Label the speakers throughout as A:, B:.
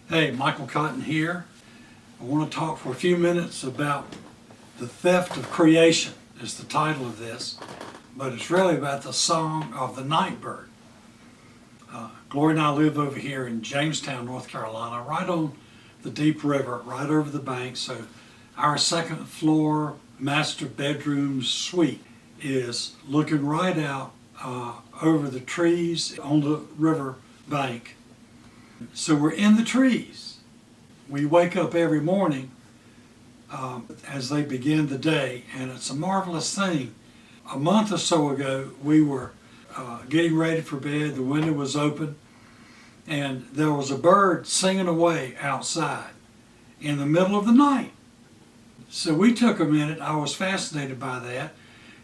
A: Hey, Michael Cotton here. I want to talk for a few minutes about the theft of creation is the title of this, but it's really about the song of the night bird. Gloria and I live over here in Jamestown, North Carolina, right on the deep river, right over the bank. So our second floor master bedroom suite is looking right out over the trees on the river bank. So we're in the trees. We wake up every morning as they begin the day, and it's a marvelous thing. A month or so ago, we were getting ready for bed. The window was open, and there was a bird singing away outside in the middle of the night. So we took a minute. I was fascinated by that.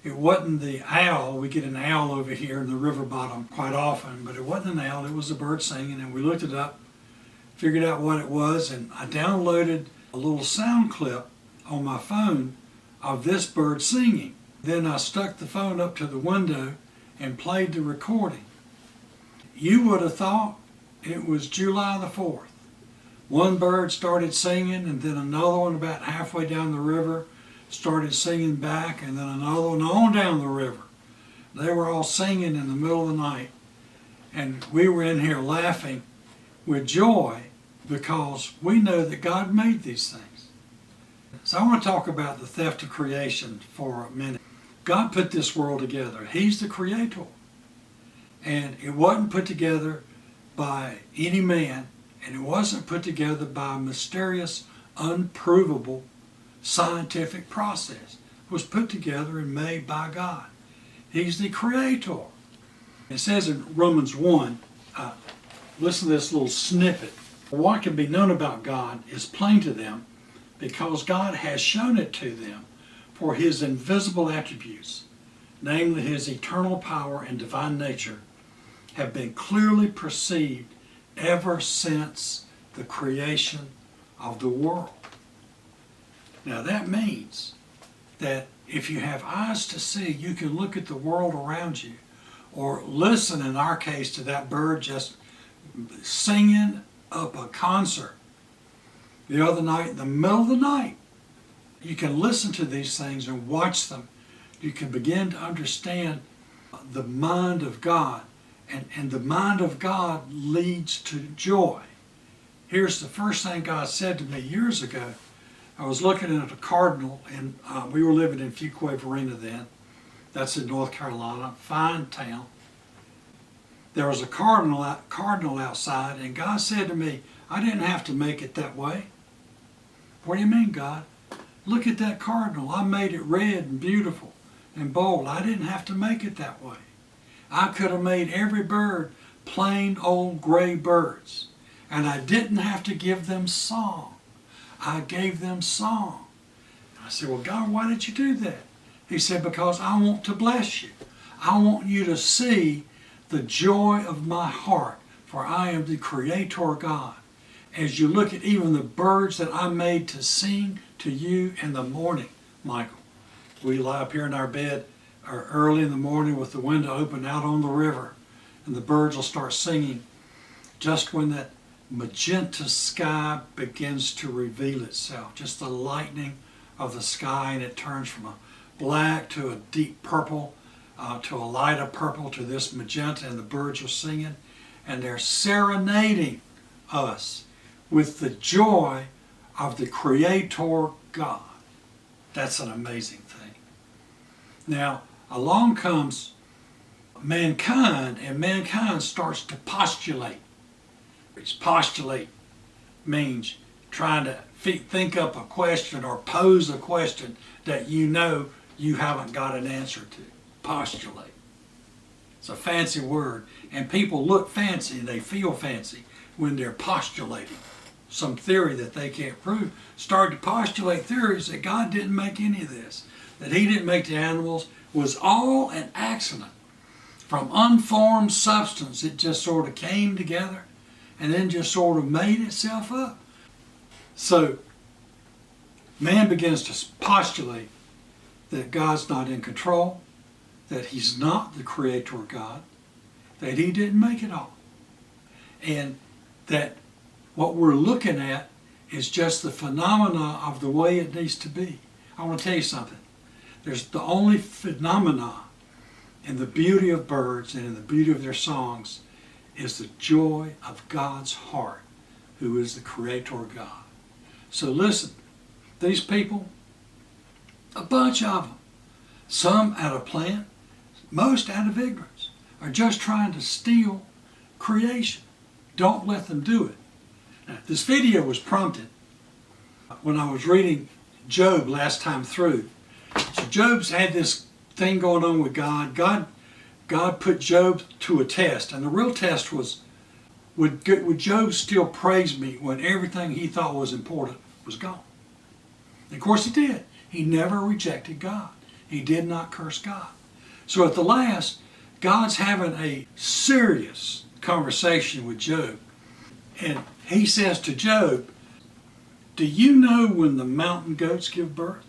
A: It wasn't the owl. We get an owl over here in the river bottom quite often, but it wasn't an owl. It was a bird singing, and we looked it up, figured out what it was, and I downloaded a little sound clip on my phone of this bird singing. Then I stuck the phone up to the window and played the recording. You would have thought it was July the 4th. One bird started singing, and then another one about halfway down the river started singing back, and then another one on down the river. They were all singing in the middle of the night, and we were in here laughing with joy because we know that God made these things. So I want to talk about the theft of creation for a minute. God put this world together. He's the creator. And it wasn't put together by any man, and it wasn't put together by a mysterious, unprovable scientific process. It was put together and made by God. He's the creator. It says in Romans 1, listen to this little snippet. What can be known about God is plain to them because God has shown it to them, for his invisible attributes, namely his eternal power and divine nature, have been clearly perceived ever since the creation of the world. Now that means that if you have eyes to see, you can look at the world around you, or listen, in our case, to that bird just singing up a concert the other night, in the middle of the night. You can listen to these things and watch them. You can begin to understand the mind of God, and the mind of God leads to joy. Here's the first thing God said to me years ago. I was looking at a cardinal, and we were living in Fuquay-Varina then. That's in North Carolina, fine town. There was a cardinal outside, and God said to me, I didn't have to make it that way. What do you mean, God? Look at that cardinal. I made it red and beautiful and bold. I didn't have to make it that way. I could have made every bird plain old gray birds, and I didn't have to give them song. I gave them song. I said, well, God, why did you do that? He said, because I want to bless you. I want you to see the joy of my heart, for I am the creator God. As you look at even the birds that I made to sing to you in the morning, Michael. We lie up here in our bed early in the morning with the window open out on the river, and the birds will start singing just when that magenta sky begins to reveal itself, just the lightening of the sky, and it turns from a black to a deep purple, to a lighter purple, to this magenta, and the birds are singing, and they're serenading us with the joy of the Creator God. That's an amazing thing. Now, along comes mankind, and mankind starts to postulate. Postulate means trying to think up a question or pose a question that you know you haven't got an answer to. Postulate. It's a fancy word, and people look fancy, they feel fancy when they're postulating some theory that they can't prove. Start to postulate theories that God didn't make any of this, that he didn't make the animals, was all an accident. From unformed substance, it just sort of came together and then just sort of made itself up. So man begins to postulate that God's not in control, that he's not the creator God, that he didn't make it all, and that What we're looking at is just the phenomena of the way it needs to be. I want to tell you something. There's the only phenomena in the beauty of birds and in the beauty of their songs is the joy of God's heart, who is the Creator God. So listen, these people, a bunch of them, some out of plan, most out of ignorance, are just trying to steal creation. Don't let them do it. Now, this video was prompted when I was reading Job last time through. So Job's had this thing going on with God. God put Job to a test, and the real test was, would Job still praise me when everything he thought was important was gone? And of course he did. He never rejected God. He did not curse God. So at the last, God's having a serious conversation with Job. And he says to Job, do you know when the mountain goats give birth?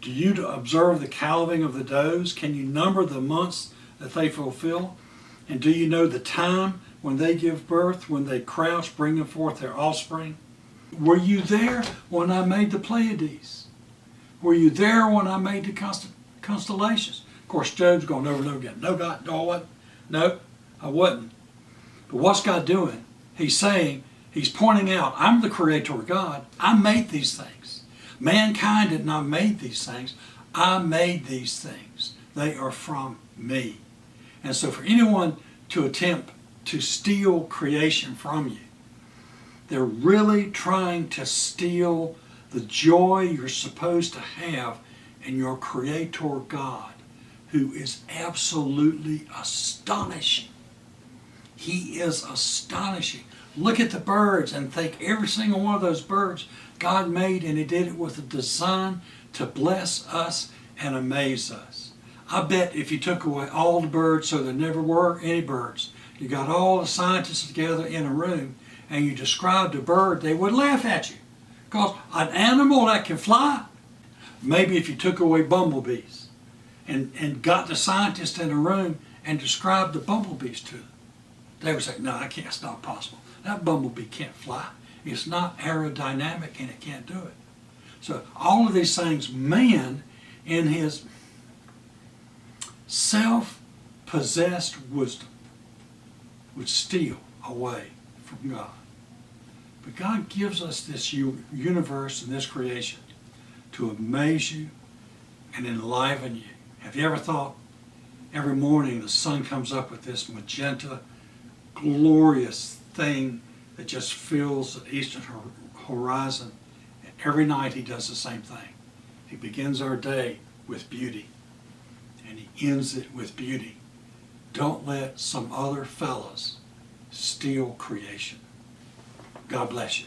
A: Do you observe the calving of the does? Can you number the months that they fulfill? And do you know the time when they give birth, when they crouch, bringing forth their offspring? Were you there when I made the Pleiades? Were you there when I made the constellations? Of course, Job's going over and over again. No, God, no, I wasn't. No, I wasn't. But what's God doing? He's saying, he's pointing out, I'm the Creator God. I made these things. Mankind did not make these things. I made these things. They are from me. And so for anyone to attempt to steal creation from you, they're really trying to steal the joy you're supposed to have in your Creator God, who is absolutely astonishing. He is astonishing. Look at the birds and think every single one of those birds God made, and He did it with a design to bless us and amaze us. I bet if you took away all the birds so there never were any birds, you got all the scientists together in a room and you described a bird, they would laugh at you. Because an animal that can fly, maybe if you took away bumblebees and got the scientists in a room and described the bumblebees to them, they would say, no, I can't, it's not possible. That bumblebee can't fly. It's not aerodynamic and it can't do it. So all of these things, man in his self-possessed wisdom would steal away from God. But God gives us this universe and this creation to amaze you and enliven you. Have you ever thought every morning the sun comes up with this magenta, glorious thing that just fills the eastern horizon, and every night He does the same thing. He begins our day with beauty and He ends it with beauty. Don't let some other fellas steal creation. God bless you.